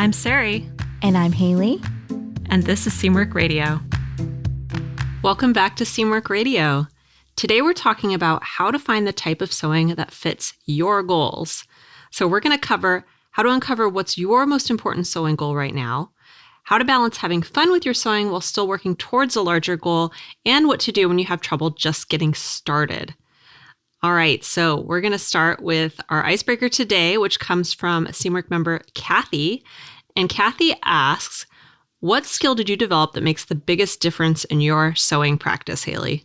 I'm Sarai. And I'm Haley. And this is Seamwork Radio. Welcome back to Seamwork Radio. Today we're talking about how to find the type of sewing that fits your goals. So we're going to cover how to uncover what's your most important sewing goal right now, how to balance having fun with your sewing while still working towards a larger goal, and what to do when you have trouble just getting started. All right, so we're going to start with our icebreaker today, which comes from Seamwork member Kathy. And Kathy asks, what skill did you develop that makes the biggest difference in your sewing practice, Haley?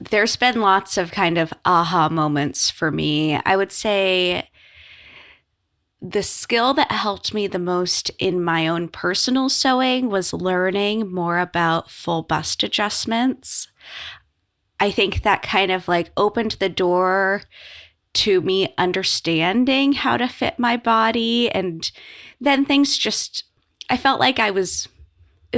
There's been lots of kind of aha moments for me. I would say the skill that helped me the most in my own personal sewing was learning more about full bust adjustments. I think that kind of like opened the door to me understanding how to fit my body. And then things just, I felt like it was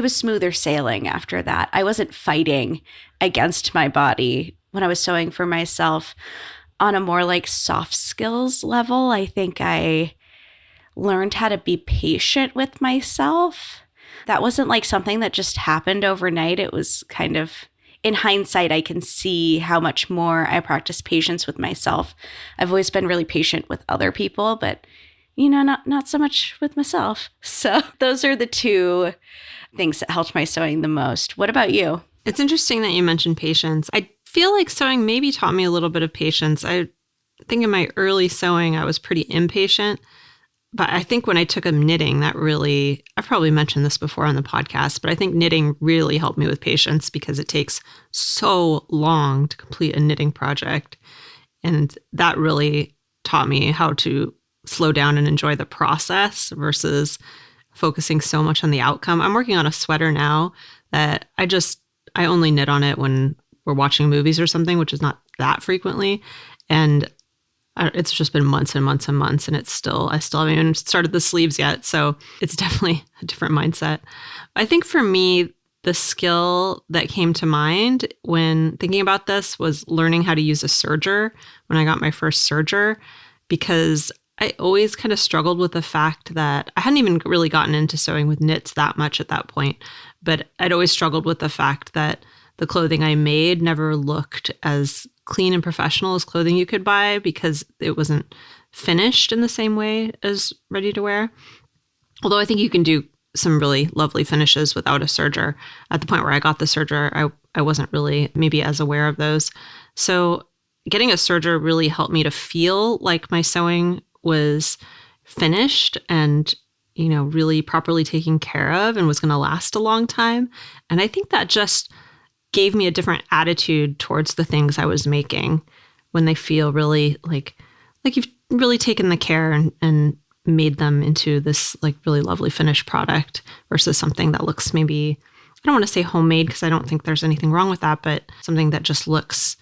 smoother sailing after that. I wasn't fighting against my body when I was sewing for myself. On a more like soft skills level, I think I learned how to be patient with myself. That wasn't like something that just happened overnight. It was kind of, in hindsight, I can see how much more I practice patience with myself. I've always been really patient with other people, but not so much with myself. So those are the two things that helped my sewing the most. What about you? It's interesting that you mentioned patience. I feel like sewing maybe taught me a little bit of patience. I think in my early sewing, I was pretty impatient. But I think when I took up knitting, that really, I've probably mentioned this before on the podcast, but I think knitting really helped me with patience because it takes so long to complete a knitting project. And that really taught me how to slow down and enjoy the process versus focusing so much on the outcome. I'm working on a sweater now that I only knit on it when we're watching movies or something, which is not that frequently. And it's just been months and months and months, and I still haven't even started the sleeves yet. So it's definitely a different mindset. I think for me, the skill that came to mind when thinking about this was learning how to use a serger when I got my first serger, because I always kind of struggled with the fact that I hadn't even really gotten into sewing with knits that much at that point, but I'd always struggled with the fact that the clothing I made never looked as clean and professional as clothing you could buy because it wasn't finished in the same way as ready to wear. Although I think you can do some really lovely finishes without a serger. At the point where I got the serger, I wasn't really maybe as aware of those. So getting a serger really helped me to feel like my sewing was finished and, really properly taken care of and was going to last a long time. And I think that just gave me a different attitude towards the things I was making when they feel really like you've really taken the care and made them into this like really lovely finished product versus something that looks maybe, I don't want to say homemade because I don't think there's anything wrong with that, but something that just looks,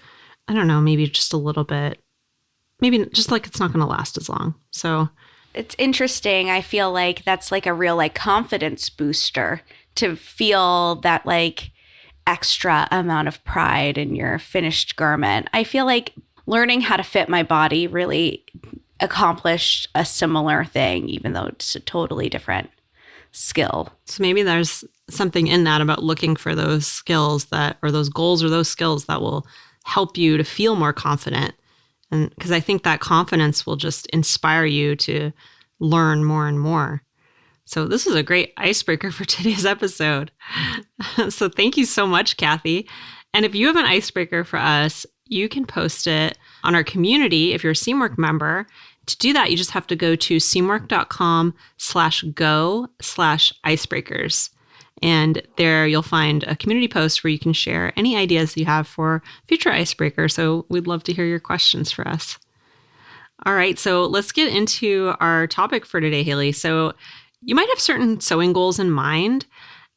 I don't know, maybe just a little bit, maybe just like it's not going to last as long. So it's interesting. I feel like that's like a real like confidence booster to feel that like extra amount of pride in your finished garment. I feel like learning how to fit my body really accomplished a similar thing, even though it's a totally different skill. So maybe there's something in that about looking for those skills or those goals or those skills that will help you to feel more confident. And because I think that confidence will just inspire you to learn more and more. So this is a great icebreaker for today's episode. So thank you so much, Kathy. And if you have an icebreaker for us, you can post it on our community if you're a Seamwork member. To do that, you just have to go to seamwork.com/go/icebreakers. And there you'll find a community post where you can share any ideas you have for future icebreakers. So we'd love to hear your questions for us. All right, so let's get into our topic for today, Haley. So you might have certain sewing goals in mind,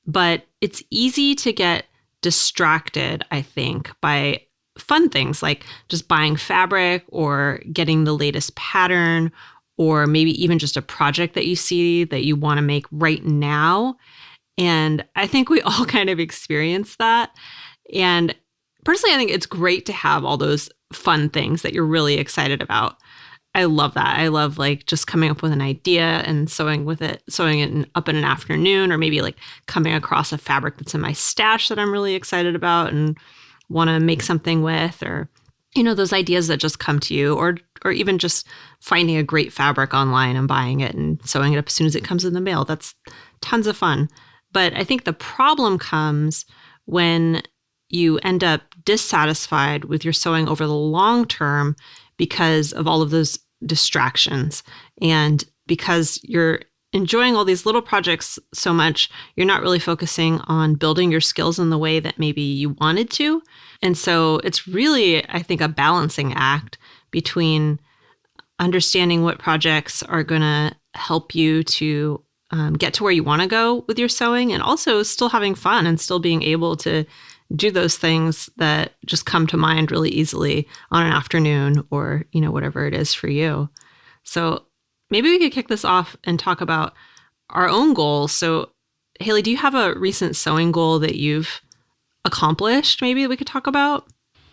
but it's easy to get distracted, I think, by fun things like just buying fabric or getting the latest pattern, or maybe even just a project that you see that you want to make right now. And I think we all kind of experience that. And personally, I think it's great to have all those fun things that you're really excited about. I love that. I love like just coming up with an idea and sewing it up in an afternoon, or maybe like coming across a fabric that's in my stash that I'm really excited about and want to make something with, or, those ideas that just come to you, or even just finding a great fabric online and buying it and sewing it up as soon as it comes in the mail. That's tons of fun. But I think the problem comes when you end up dissatisfied with your sewing over the long term because of all of those distractions. And because you're enjoying all these little projects so much, you're not really focusing on building your skills in the way that maybe you wanted to. And so it's really, I think, a balancing act between understanding what projects are going to help you to get to where you want to go with your sewing, and also still having fun and still being able to do those things that just come to mind really easily on an afternoon, or, whatever it is for you. So maybe we could kick this off and talk about our own goals. So Haley, do you have a recent sewing goal that you've accomplished maybe that we could talk about?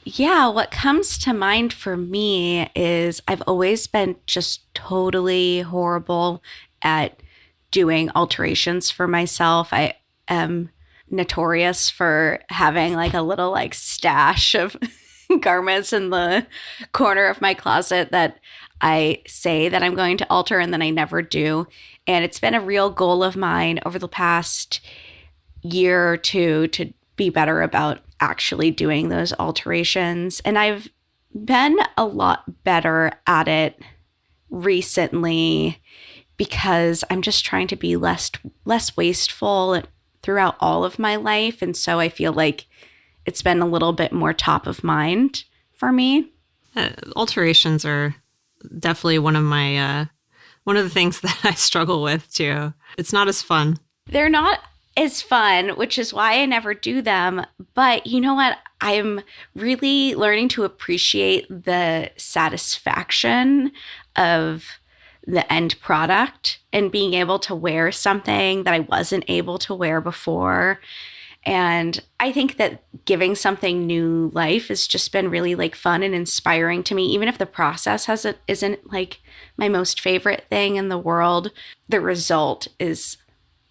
Yeah, what comes to mind for me is I've always been just totally horrible at doing alterations for myself. I am notorious for having like a little like stash of garments in the corner of my closet that I say that I'm going to alter and then I never do. And it's been a real goal of mine over the past year or two to be better about actually doing those alterations. And I've been a lot better at it recently because I'm just trying to be less wasteful throughout all of my life. And so I feel like it's been a little bit more top of mind for me. Alterations are definitely one of the things that I struggle with too. It's not as fun. They're not as fun, which is why I never do them. But you know what? I'm really learning to appreciate the satisfaction of the end product and being able to wear something that I wasn't able to wear before. And I think that giving something new life has just been really like fun and inspiring to me. Even if the process isn't like my most favorite thing in the world, the result is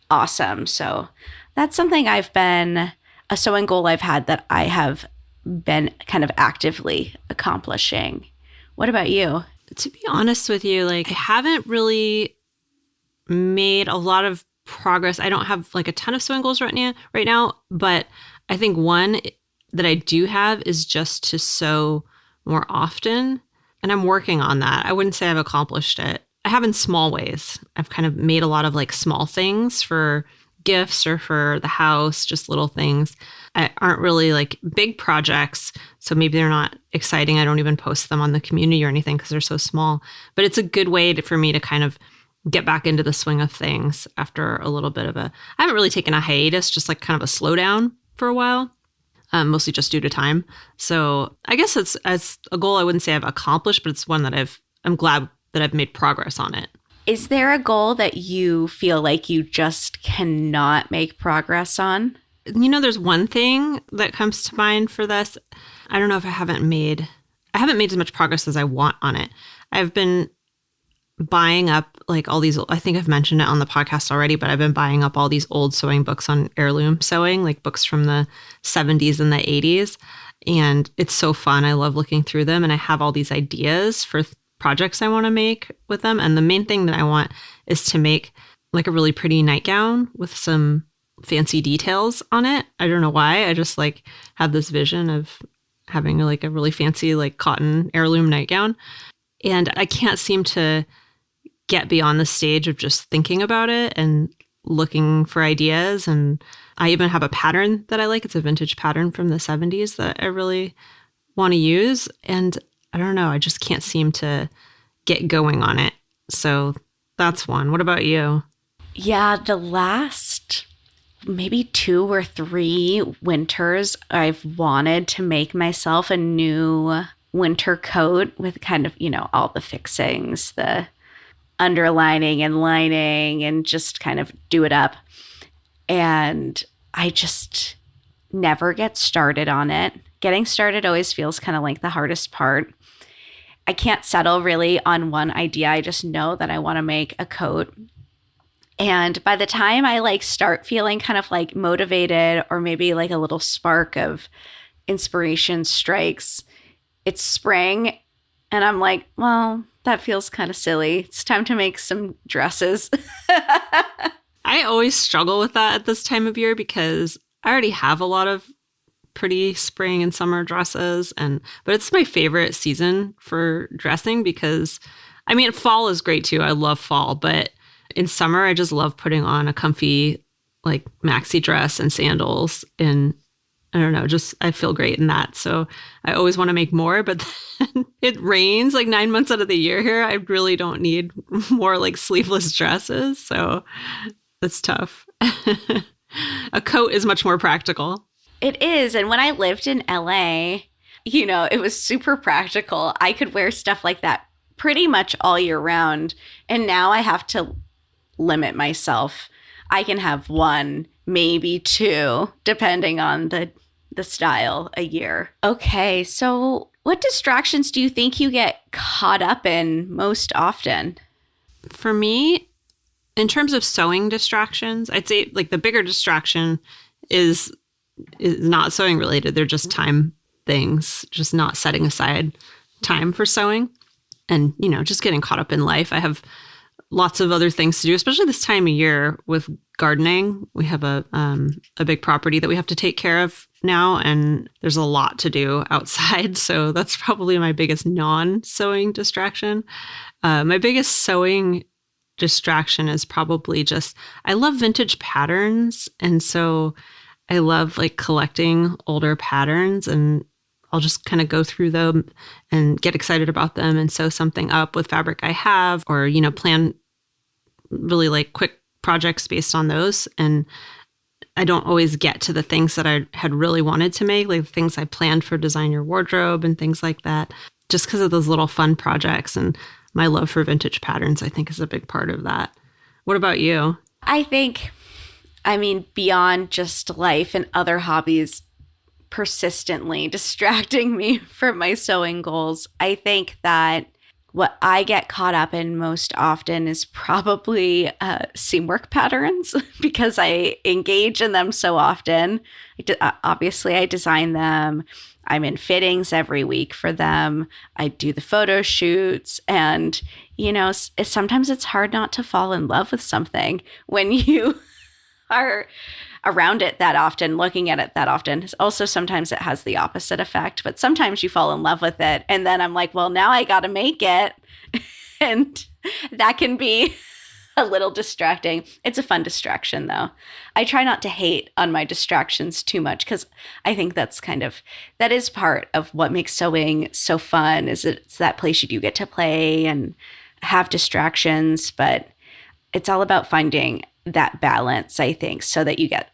awesome. So that's something a sewing goal I've had that I have been kind of actively accomplishing. What about you? To be honest with you, like I haven't really made a lot of progress. I don't have like a ton of sewing goals right now, but I think one that I do have is just to sew more often, and I'm working on that. I wouldn't say I've accomplished it. I have in small ways. I've kind of made a lot of like small things for gifts or for the house, just little things. I aren't really like big projects, so maybe they're not exciting. I don't even post them on the community or anything because they're so small. But it's a good way for me to kind of get back into the swing of things after a little bit of I haven't really taken a hiatus, just like kind of a slowdown for a while, mostly just due to time. So I guess it's as a goal I wouldn't say I've accomplished, but it's one that I'm glad that I've made progress on it. Is there a goal that you feel like you just cannot make progress on? There's one thing that comes to mind for this. I don't know if I haven't made as much progress as I want on it. I've been buying up like all these, I think I've mentioned it on the podcast already, but I've been buying up all these old sewing books on heirloom sewing, like books from the 70s and the 80s. And it's so fun. I love looking through them, and I have all these ideas for projects I want to make with them. And the main thing that I want is to make like a really pretty nightgown with some fancy details on it. I don't know why. I just like had this vision of having like a really fancy like cotton heirloom nightgown. And I can't seem to get beyond the stage of just thinking about it and looking for ideas. And I even have a pattern that I like. It's a vintage pattern from the 70s that I really want to use. And I don't know, I just can't seem to get going on it. So that's one. What about you? Yeah, the last maybe 2 or 3 winters, I've wanted to make myself a new winter coat with kind of, all the fixings, the underlining and lining, and just kind of do it up. And I just never get started on it. Getting started always feels kind of like the hardest part. I can't settle really on one idea. I just know that I want to make a coat. And by the time I like start feeling kind of like motivated or maybe like a little spark of inspiration strikes, it's spring. And I'm like, well, that feels kind of silly. It's time to make some dresses. I always struggle with that at this time of year because I already have a lot of pretty spring and summer dresses, but it's my favorite season for dressing because I mean fall is great too. I love fall, but in summer I just love putting on a comfy like maxi dress and sandals, and I don't know, just I feel great in that. So I always want to make more, but then it rains like 9 months out of the year here. I really don't need more like sleeveless dresses, so it's tough. A coat is much more practical. It is. And when I lived in LA, it was super practical. I could wear stuff like that pretty much all year round. And now I have to limit myself. I can have one, maybe two, depending on the style a year. Okay, so what distractions do you think you get caught up in most often? For me, in terms of sewing distractions, I'd say like the bigger distraction is not sewing related. They're just time things, just not setting aside time for sewing and, just getting caught up in life. I have lots of other things to do, especially this time of year with gardening. We have a big property that we have to take care of now, and there's a lot to do outside. So that's probably my biggest non-sewing distraction. My biggest sewing distraction is probably just, I love vintage patterns. And so I love like collecting older patterns, and I'll just kind of go through them and get excited about them and sew something up with fabric I have, or, plan really like quick projects based on those. And I don't always get to the things that I had really wanted to make, like things I planned for Design Your Wardrobe and things like that, just because of those little fun projects. And my love for vintage patterns, I think, is a big part of that. What about you? Beyond just life and other hobbies persistently distracting me from my sewing goals, I think that what I get caught up in most often is probably seam work patterns because I engage in them so often. Obviously, I design them. I'm in fittings every week for them. I do the photo shoots. And, sometimes it's hard not to fall in love with something when you are around it that often, looking at it that often. Also, sometimes it has the opposite effect, but sometimes you fall in love with it. And then I'm like, well, now I got to make it. And that can be a little distracting. It's a fun distraction, though. I try not to hate on my distractions too much because I think that is part of what makes sewing so fun, is it's that place you do get to play and have distractions, but it's all about finding that balance, I think, so that you get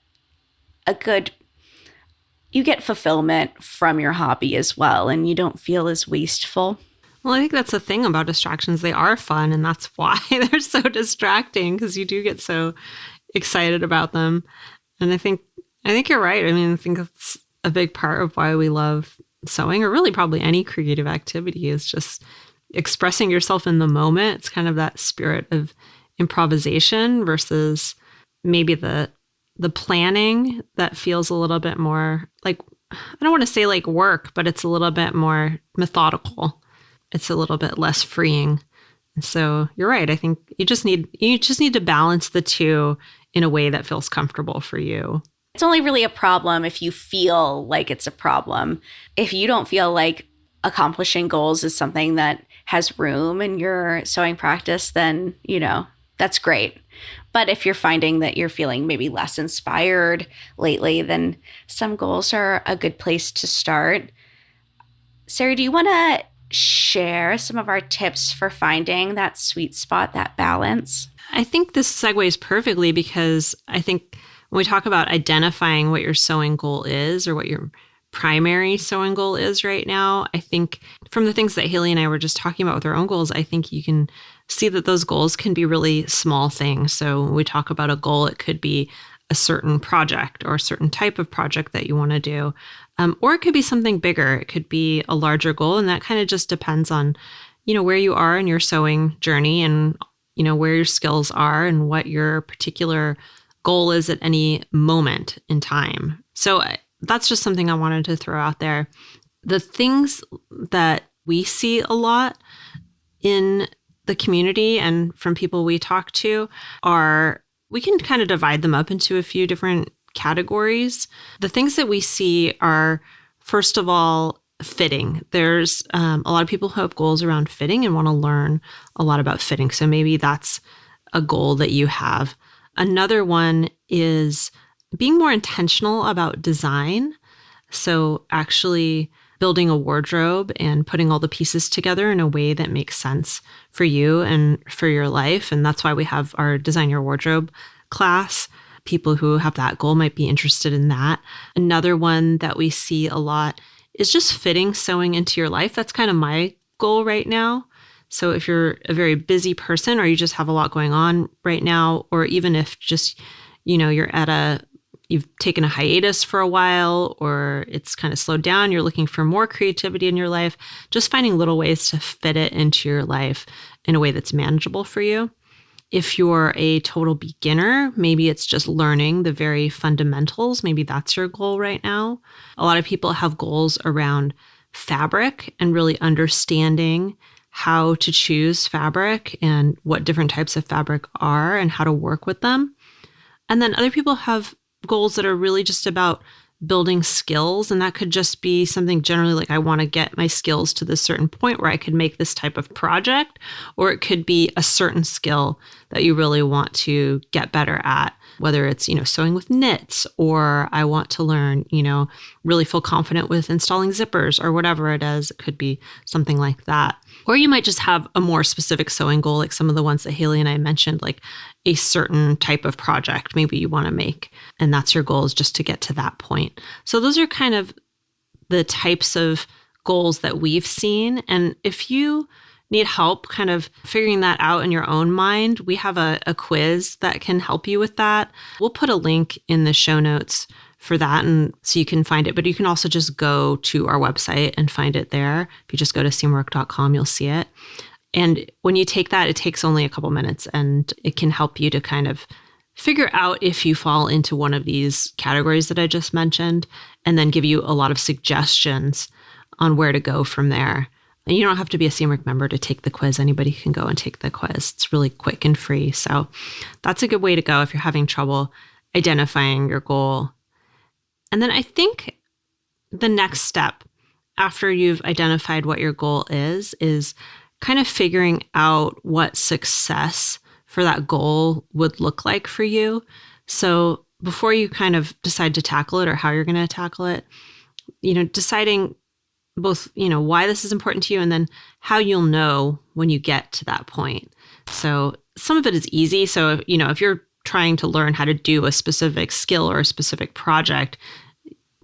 fulfillment from your hobby as well, and you don't feel as wasteful. Well, I think that's the thing about distractions. They are fun, and that's why they're so distracting, because you do get so excited about them. And I think you're right. I think it's a big part of why we love sewing, or really probably any creative activity, is just expressing yourself in the moment. It's kind of that spirit of improvisation versus maybe the planning that feels a little bit more like, I don't want to say like work, but it's a little bit more methodical. It's a little bit less freeing. And so you're right. I think you just need to balance the two in a way that feels comfortable for you. It's only really a problem if you feel like it's a problem. If you don't feel like accomplishing goals is something that has room in your sewing practice, then, that's great. But if you're finding that you're feeling maybe less inspired lately, then some goals are a good place to start. Sarah, do you want to share some of our tips for finding that sweet spot, that balance? I think this segues perfectly, because I think when we talk about identifying what your sewing goal is, or what your primary sewing goal is right now, I think from the things that Haley and I were just talking about with our own goals, I think you can see that those goals can be really small things. So when we talk about a goal, it could be a certain project or a certain type of project that you want to do. Or it could be something bigger. It could be a larger goal. And that kind of just depends on, where you are in your sewing journey and, where your skills are and what your particular goal is at any moment in time. So that's just something I wanted to throw out there. The things that we see a lot in the community and from people we talk to are, we can kind of divide them up into a few different categories. The things that we see are, first of all, fitting. There's a lot of people who have goals around fitting and want to learn a lot about fitting. So maybe that's a goal that you have. Another one is being more intentional about design. So actually building a wardrobe and putting all the pieces together in a way that makes sense for you and for your life. And that's why we have our Design Your Wardrobe class. People who have that goal might be interested in that. Another one that we see a lot is just fitting sewing into your life. That's kind of my goal right now. So if you're a very busy person or you just have a lot going on right now, or even if just, you've taken a hiatus for a while or it's kind of slowed down, you're looking for more creativity in your life, just finding little ways to fit it into your life in a way that's manageable for you. If you're a total beginner, maybe it's just learning the very fundamentals. Maybe that's your goal right now. A lot of people have goals around fabric and really understanding how to choose fabric and what different types of fabric are and how to work with them. And then other people have goals that are really just about building skills. And that could just be something generally like, I want to get my skills to this certain point where I could make this type of project, or it could be a certain skill that you really want to get better at, whether it's, sewing with knits, or I want to learn, really feel confident with installing zippers or whatever it is. It could be something like that. Or you might just have a more specific sewing goal, like some of the ones that Haley and I mentioned, like a certain type of project maybe you want to make. And that's your goal, is just to get to that point. So those are kind of the types of goals that we've seen. And if you need help kind of figuring that out in your own mind, we have a quiz that can help you with that. We'll put a link in the show notes for that, and so you can find it. But you can also just go to our website and find it there. If you just go to seamwork.com, you'll see it. And when you take that, it takes only a couple minutes, and it can help you to kind of figure out if you fall into one of these categories that I just mentioned, and then give you a lot of suggestions on where to go from there. And you don't have to be a Seamwork member to take the quiz. Anybody can go and take the quiz. It's really quick and free. So that's a good way to go if you're having trouble identifying your goal. And then I think the next step after you've identified what your goal is kind of figuring out what success for that goal would look like for you. So before you kind of decide to tackle it or how you're going to tackle it, deciding both, why this is important to you and then how you'll know when you get to that point. So some of it is easy. So, if you're trying to learn how to do a specific skill or a specific project,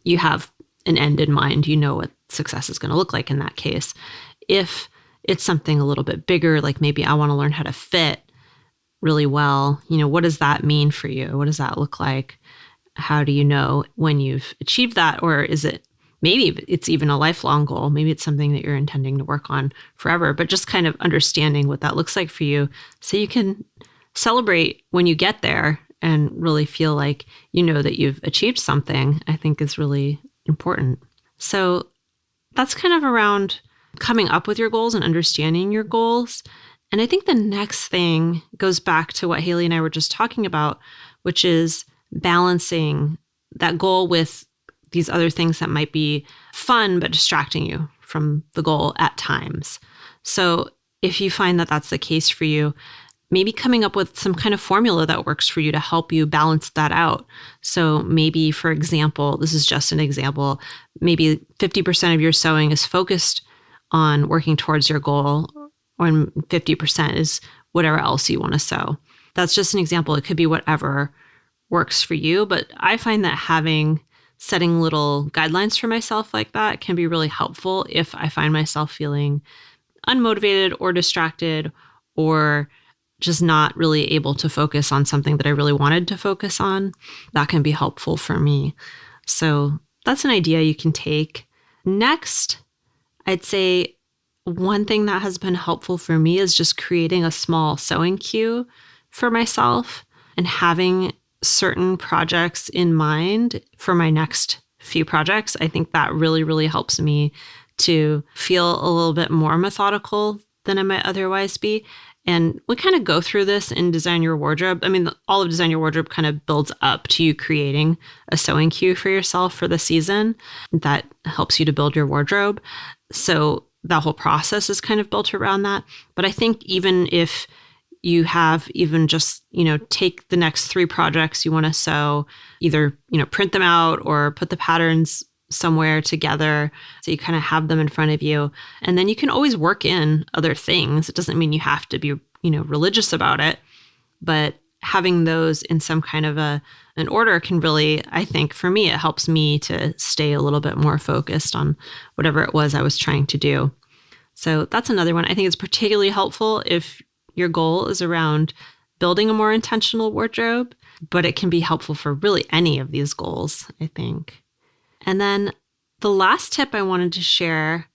you have an end in mind. You know what success is going to look like in that case. If it's something a little bit bigger, like maybe I want to learn how to fit really well, what does that mean for you? What does that look like? How do you know when you've achieved that? Or is it, maybe it's even a lifelong goal. Maybe it's something that you're intending to work on forever, but just kind of understanding what that looks like for you so you can celebrate when you get there and really feel like that you've achieved something, I think is really important. So that's kind of around coming up with your goals and understanding your goals. And I think the next thing goes back to what Haley and I were just talking about, which is balancing that goal with these other things that might be fun but distracting you from the goal at times. So if you find that that's the case for you, maybe coming up with some kind of formula that works for you to help you balance that out. So maybe, for example, this is just an example, maybe 50% of your sewing is focused on working towards your goal, and 50% is whatever else you want to sew. That's just an example. It could be whatever works for you. But I find that setting little guidelines for myself like that can be really helpful if I find myself feeling unmotivated or distracted or just not really able to focus on something that I really wanted to focus on. That can be helpful for me. So that's an idea you can take. Next, I'd say one thing that has been helpful for me is just creating a small sewing queue for myself and having certain projects in mind for my next few projects. I think that really, really helps me to feel a little bit more methodical than I might otherwise be. And we kind of go through this in Design Your Wardrobe. I mean, all of Design Your Wardrobe kind of builds up to you creating a sewing queue for yourself for the season that helps you to build your wardrobe. So that whole process is kind of built around that. But I think even if you have even just, take the next 3 projects you want to sew, either, print them out or put the patterns somewhere together so you kind of have them in front of you. And then you can always work in other things. It doesn't mean you have to be, religious about it, but having those in some kind of an order can really, I think for me, it helps me to stay a little bit more focused on whatever it was I was trying to do. So that's another one. I think it's particularly helpful if your goal is around building a more intentional wardrobe, but it can be helpful for really any of these goals, I think. And then the last tip I wanted to share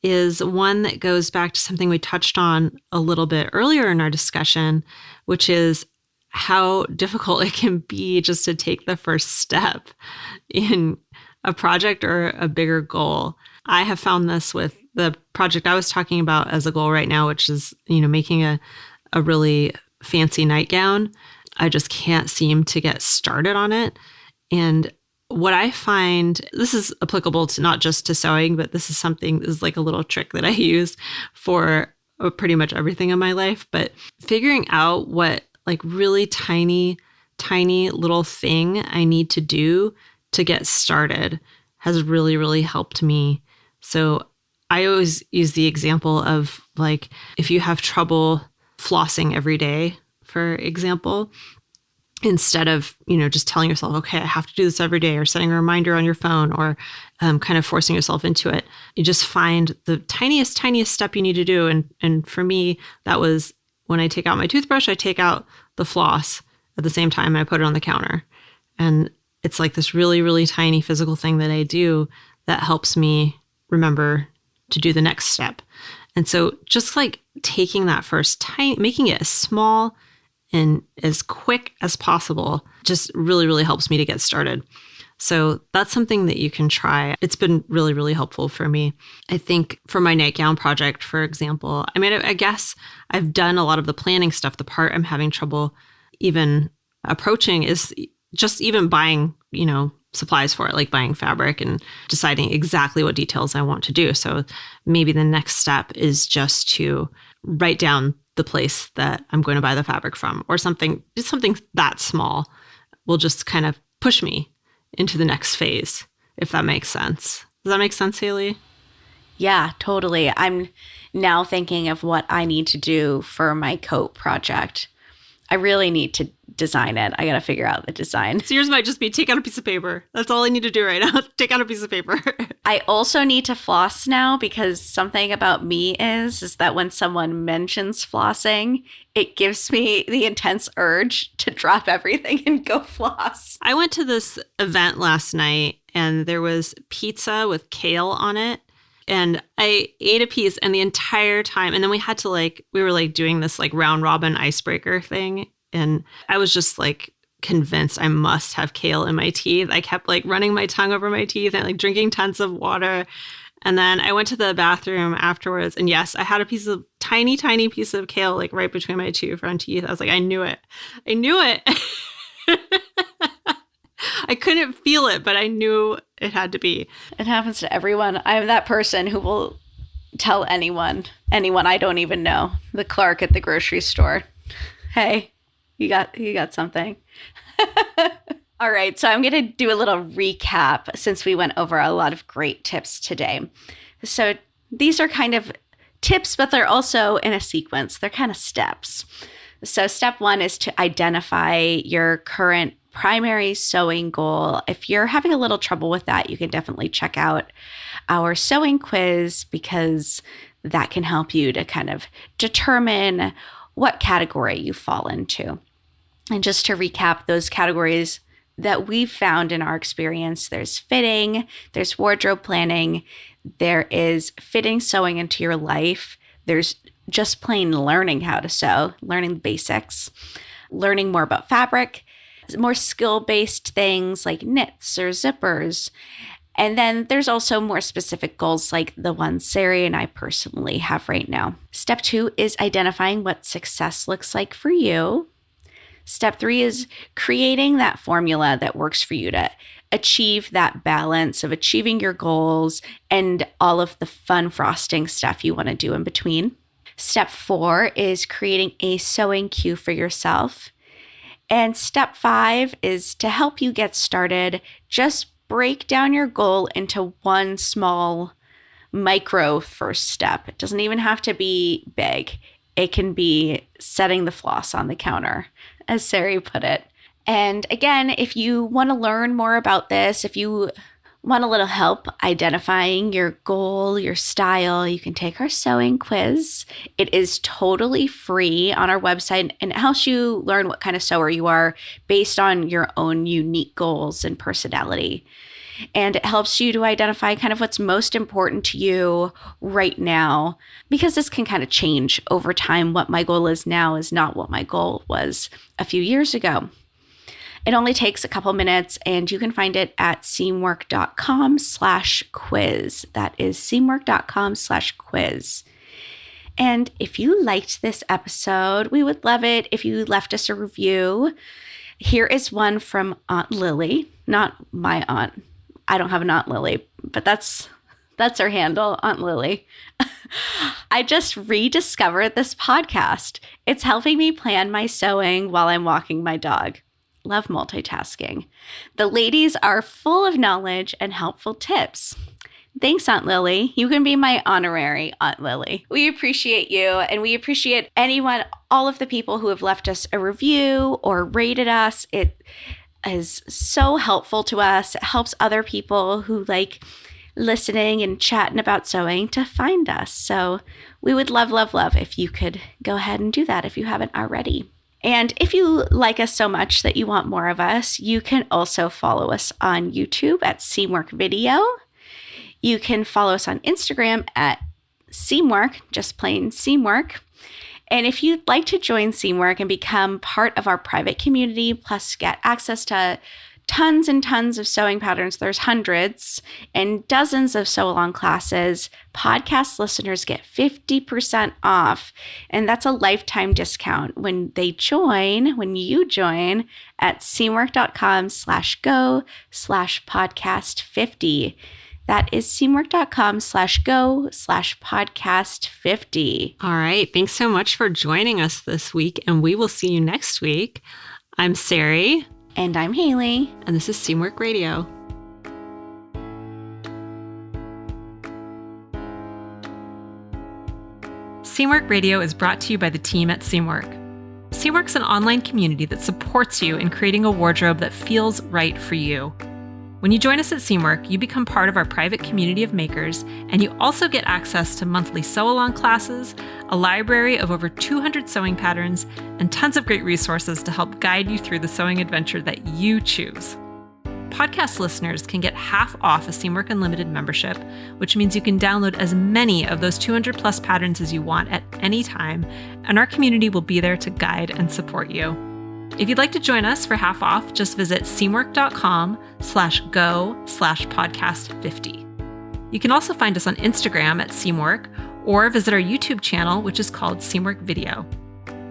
is one that goes back to something we touched on a little bit earlier in our discussion, which is how difficult it can be just to take the first step in a project or a bigger goal. I have found this with the project I was talking about as a goal right now, which is, making a really fancy nightgown. I just can't seem to get started on it. And what I find, this is applicable to not just to sewing, but this is like a little trick that I use for pretty much everything in my life. But figuring out what like really tiny little thing I need to do to get started has really, really helped me. So I always use the example of like, if you have trouble flossing every day, for example, instead of, just telling yourself, okay, I have to do this every day, or setting a reminder on your phone, or kind of forcing yourself into it, you just find the tiniest step you need to do. And for me, that was when I take out my toothbrush, I take out the floss at the same time and I put it on the counter. And it's like this really, really tiny physical thing that I do that helps me remember to do the next step. And so just like taking that first making it as small and as quick as possible just really, really helps me to get started. So that's something that you can try. It's been really, really helpful for me. I think for my nightgown project, for example, I guess I've done a lot of the planning stuff. The part I'm having trouble even approaching is just even buying, supplies for it, like buying fabric and deciding exactly what details I want to do. So maybe the next step is just to write down the place that I'm going to buy the fabric from, or something that small will just kind of push me into the next phase, if that makes sense. Does that make sense, Haley? Yeah, totally. I'm now thinking of what I need to do for my coat project. I really need to design it. I got to figure out the design. So yours might just be take out a piece of paper. That's all I need to do right now. Take out a piece of paper. I also need to floss now, because something about me is that when someone mentions flossing, it gives me the intense urge to drop everything and go floss. I went to this event last night and there was pizza with kale on it. And I ate a piece, and the entire time, and then we were doing this like round robin icebreaker thing. And I was just like convinced I must have kale in my teeth. I kept like running my tongue over my teeth and like drinking tons of water. And then I went to the bathroom afterwards, and yes, I had a tiny piece of kale like right between my 2 front teeth. I was like, I knew it. I couldn't feel it, but I knew it had to be. It happens to everyone. I'm that person who will tell anyone I don't even know, the clerk at the grocery store, hey, you got something. All right, so I'm going to do a little recap since we went over a lot of great tips today. So these are kind of tips, but they're also in a sequence. They're kind of steps. So step 1 is to identify your current primary sewing goal. If you're having a little trouble with that, you can definitely check out our sewing quiz, because that can help you to kind of determine what category you fall into. And just to recap, those categories that we've found in our experience. There's fitting, there's wardrobe planning, there is fitting sewing into your life. There's just plain learning how to sew, learning the basics, learning more about fabric, more skill-based things like knits or zippers. And then there's also more specific goals like the ones Sarai and I personally have right now. Step 2 is identifying what success looks like for you. Step 3 is creating that formula that works for you to achieve that balance of achieving your goals and all of the fun frosting stuff you want to do in between. Step 4 is creating a sewing cue for yourself. And step 5 is to help you get started. Just break down your goal into one small micro first step. It doesn't even have to be big. It can be setting the floss on the counter, as Sarai put it. And again, if you want to learn more about this, if you want a little help identifying your goal, your style, you can take our sewing quiz. It is totally free on our website, and it helps you learn what kind of sewer you are based on your own unique goals and personality. And it helps you to identify kind of what's most important to you right now, because this can kind of change over time. What my goal is now is not what my goal was a few years ago. It only takes a couple minutes, and you can find it at seamwork.com/quiz. That is seamwork.com/quiz. And if you liked this episode, we would love it if you left us a review. Here is one from Aunt Lily, not my aunt. I don't have an Aunt Lily, but that's her handle, Aunt Lily. I just rediscovered this podcast. It's helping me plan my sewing while I'm walking my dog. Love multitasking. The ladies are full of knowledge and helpful tips. Thanks, Aunt Lily. You can be my honorary Aunt Lily. We appreciate you, and we appreciate all of the people who have left us a review or rated us. It is so helpful to us. It helps other people who like listening and chatting about sewing to find us. So we would love, love, love if you could go ahead and do that if you haven't already. And if you like us so much that you want more of us, you can also follow us on YouTube at Seamwork Video. You can follow us on Instagram at Seamwork, just plain Seamwork. And if you'd like to join Seamwork and become part of our private community, plus get access to tons and tons of sewing patterns, there's hundreds and dozens of sew-along classes, podcast listeners get 50% off. And that's a lifetime discount when you join at seamwork.com/go/podcast50. That is seamwork.com/go/podcast50. All right. Thanks so much for joining us this week, and we will see you next week. I'm Sarai. And I'm Haley. And this is Seamwork Radio. Seamwork Radio is brought to you by the team at Seamwork. Seamwork's an online community that supports you in creating a wardrobe that feels right for you. When you join us at Seamwork, you become part of our private community of makers, and you also get access to monthly sew-along classes, a library of over 200 sewing patterns, and tons of great resources to help guide you through the sewing adventure that you choose. Podcast listeners can get half off a Seamwork Unlimited membership, which means you can download as many of those 200 plus patterns as you want at any time, and our community will be there to guide and support you. If you'd like to join us for half off, just visit seamwork.com/go/podcast50. You can also find us on Instagram at Seamwork, or visit our YouTube channel, which is called Seamwork Video.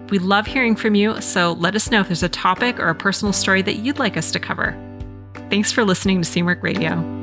We love hearing from you, so let us know if there's a topic or a personal story that you'd like us to cover. Thanks for listening to Seamwork Radio.